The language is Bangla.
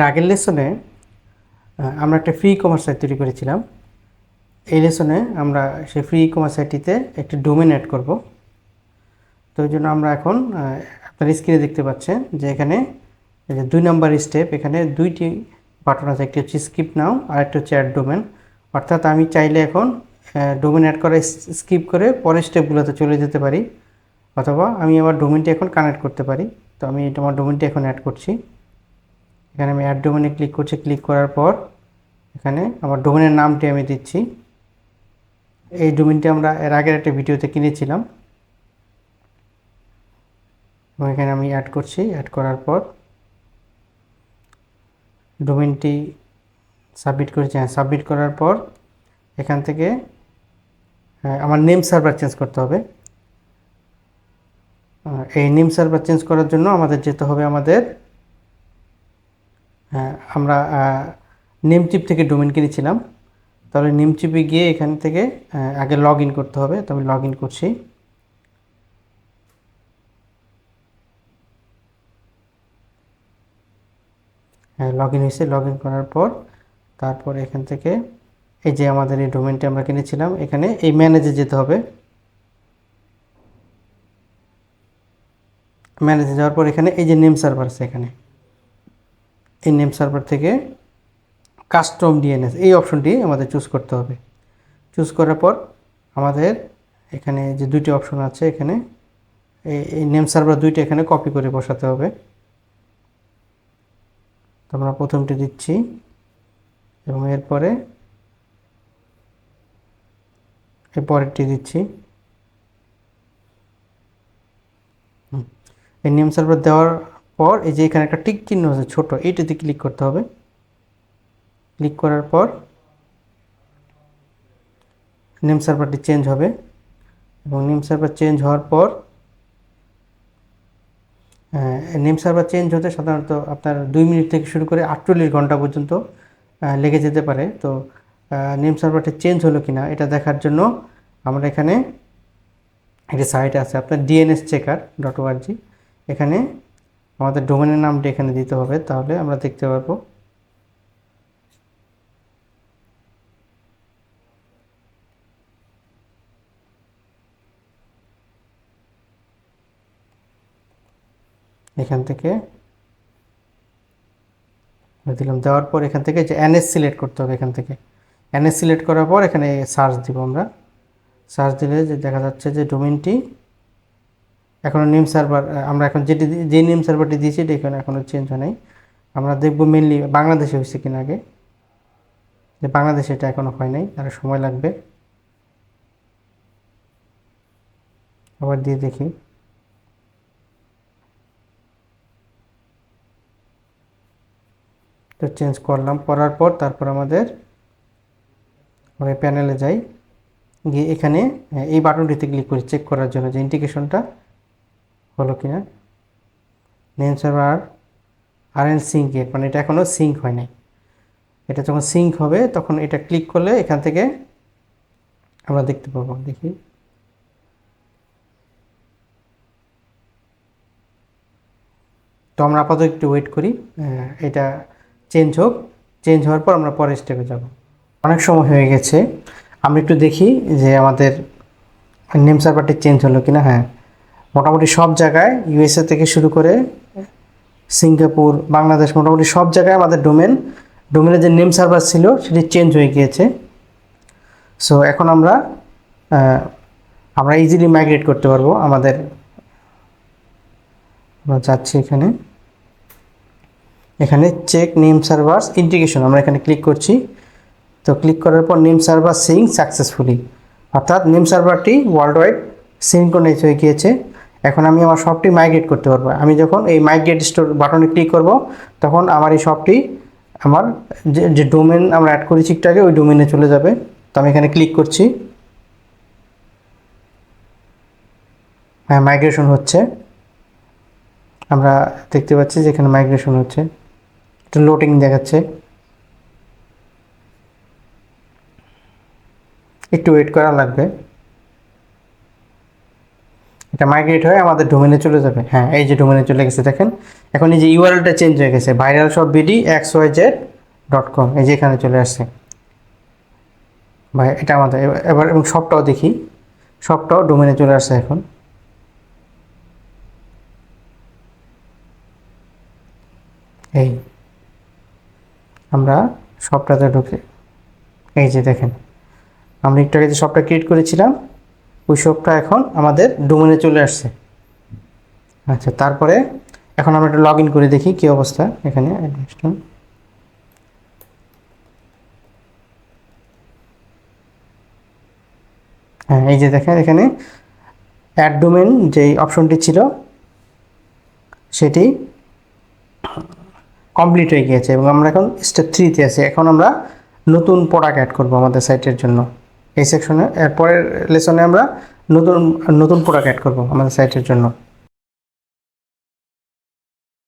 আগের লেসনে আমরা একটা ফ্রি কমার্স সাইট তৈরি করেছিলাম। এই লেসনে আমরা সেই ফ্রি কমার্স সাইটটিতে একটি ডোমেন অ্যাড করব। তো এই জন্য আমরা এখন আপনার স্ক্রিনে দেখতে পাচ্ছেন যে এখানে এই যে 2 নম্বর স্টেপ, এখানে দুইটি বাটন আছে, একটি হচ্ছে স্কিপ নাও আর একটা হচ্ছে অ্যাড ডোমেন। অর্থাৎ আমি চাইলে এখন ডোমেন অ্যাড করে স্কিপ করে পরের স্টেপগুলোতে চলে যেতে পারি, অথবা আমি আমার ডোমেনটি এখন কানেক্ট করতে পারি। তো আমি আমার ডোমেনটি এখন অ্যাড করছি। এখানে আমি অ্যাড ডোমেনে ক্লিক করছি। ক্লিক করার পর এখানে আমার ডোমেনের নামটি আমি দিচ্ছি। এই ডোমেনটি আমরা এর আগের একটা ভিডিওতে কিনেছিলাম এবং এখানে আমি অ্যাড করছি। অ্যাড করার পর ডোমেনটি সাবমিট করেছি। হ্যাঁ, সাবমিট করার পর এখান থেকে আমার নেম সার্ভার চেঞ্জ করতে হবে। এই নেম সার্ভার চেঞ্জ করার জন্য আমাদের যেতে হবে আমরা নেমচিপ থেকে ডোমেন কিনেছিলাম। তাহলে নেমচিপে গিয়ে এখান থেকে আগে লগ ইন করতে হবে। তো আমি লগ ইন করছি। হ্যাঁ, লগ ইন হয়েছে। লগ ইন করার পর তারপর এখান থেকে এই যে আমাদের এই ডোমেনটি আমরা কিনেছিলাম, এখানে এই ম্যানেজে যেতে হবে। ম্যানেজে যাওয়ার পর এখানে এই যে নেম সার্ভার আছে, এখানে এই নেম সার্ভার থেকে কাস্টম ডিএনএস এই অপশনটি আমাদের চুজ করতে হবে। চুজ করার পর আমাদের এখানে যে দুইটি অপশন আছে, এখানে এই নেম সার্ভার দুইটি এখানে কপি করে বসাতে হবে। তো আমরা প্রথমটি দিচ্ছি এবং এরপরে এই পরেরটি দিচ্ছি। এই নেম সার্ভার দেওয়ার পর এই যে এখানে একটা টিক চিহ্ন আছে ছোট, এইটাতে ক্লিক করতে হবে। ক্লিক করার পর নেম সার্ভারটি চেঞ্জ হবে এবং নেম সার্ভার চেঞ্জ হওয়ার পর নেম সার্ভার চেঞ্জ হতে সাধারণত আপনার 2 মিনিট থেকে শুরু করে 48 ঘন্টা পর্যন্ত লেগে যেতে পারে। তো নেম সার্ভারটি চেঞ্জ হলো কিনা এটা দেখার জন্য আমরা এখানে একটি সাইট আছে আপনার dnschecker.org, এখানে আমাদের ডোমেনের নামটি এখানে দিতে হবে, তাহলে আমরা দেখতে পারবো। এখান থেকে দিলাম, দেওয়ার পর এখান থেকে যে এনএস সিলেক্ট করতে হবে। এখান থেকে এনএস সিলেক্ট করার পর এখানে সার্চ দিব। আমরা সার্চ দিলে যে দেখা যাচ্ছে যে ডোমেনটি এখনও নেম সার্ভার, আমরা এখন যে নেম সার্ভারটি দিয়েছি এটা এখানে এখনও চেঞ্জ হয় নাই। আমরা দেখব মেনলি বাংলাদেশে হয়েছে কিনা আগে, যে বাংলাদেশে এটা এখনও হয় নাই, আরও সময় লাগবে। আবার দিয়ে দেখি। তো চেঞ্জ করলাম, করার পর তারপর আমরা প্যানেলে যাই, গিয়ে এখানে এই বাটনটিতে ক্লিক করি চেক করার জন্য যে ইন্টিগ্রেশনটা হলো কিনা। নেম সার্ভার আর এন সিঙ্ক এর মানে এটা এখনও সিঙ্ক হয় নাই। এটা যখন সিঙ্ক হবে তখন এটা ক্লিক করলে এখান থেকে আমরা দেখতে পাবো। দেখি, তো আমরা আপাতত একটু ওয়েট করি এটা চেঞ্জ হোক। চেঞ্জ হওয়ার পর আমরা পরের স্টেপে যাব। অনেক সময় হয়ে গেছে, আমরা একটু দেখি যে আমাদের নেম সার্ভারটি চেঞ্জ হলো কিনা। হ্যাঁ, মোটামুটি সব জায়গায় ইউএসএ থেকে শুরু করে সিঙ্গাপুর, বাংলাদেশ, মোটামুটি সব জায়গায় আমাদের ডোমেনের যে নেম সার্ভার ছিল সেটি চেঞ্জ হয়ে গিয়েছে। সো এখন আমরা ইজিলি মাইগ্রেট করতে পারবো। আমরা যাচ্ছি এখানে চেক নেম সার্ভারস ইন্টিগ্রেশন, আমরা এখানে ক্লিক করছি। তো ক্লিক করার পর নেম সার্ভার সিঙ্ক সাকসেসফুলি, অর্থাৎ নেম সার্ভারটি ওয়ার্ল্ড ওয়াইড সিনক্রোনাইজ হয়ে গিয়েছে। এখন আমি আমার সবটি মাইগ্রেট করতে পারবো। আমি যখন এই মাইগ্রেট স্টোর বাটনে ক্লিক করব তখন আমার এই সবটি আমার যে ডোমেন আমরা অ্যাড করেছি একটু আগে ওই ডোমেনে চলে যাবে। তো আমি এখানে ক্লিক করছি। হ্যাঁ, মাইগ্রেশন হচ্ছে, আমরা দেখতে পাচ্ছি যে এখানে মাইগ্রেশন হচ্ছে, এটা লোডিং দেখাচ্ছে। একটু ওয়েট করা লাগবে। এটা মাইগ্রেট হয়ে আমাদের ডোমেনে চলে যাবে। হ্যাঁ, এই যে ডোমেনে চলে গেছে দেখেন। এখন এই যে ইউআরএলটা চেঞ্জ হয়ে গেছে, viralshopbd.xyz.com, এই যে এখানে চলে আসছে ভাই। এটা আমাদের এবার এবং সবটাও দেখি, সবটাও ডোমেনে চলে আসছে এখন। এই আমরা সবটাতে ঢুকে, এই যে দেখেন আমরা একটু আগে যে সবটা ক্রিয়েট করেছিলাম ওই সবটা এখন আমাদের ডোমেনে চলে আসছে। আচ্ছা, তারপরে এখন আমরা একটু লগ ইন করে দেখি কী অবস্থা এখানে। হ্যাঁ, এই যে দেখেন এখানে অ্যাড ডোমেন যেই অপশনটি ছিল সেটি কমপ্লিট হয়ে গিয়েছে এবং আমরা এখন স্টেপ 3-তে আছি। এখন আমরা নতুন প্রোডাক্ট অ্যাড করব আমাদের সাইটের জন্য। এই সেকশনে এরপরের লেসনে আমরা নতুন নতুন প্রোডাক্ট অ্যাড করব আমাদের সাইটের জন্য।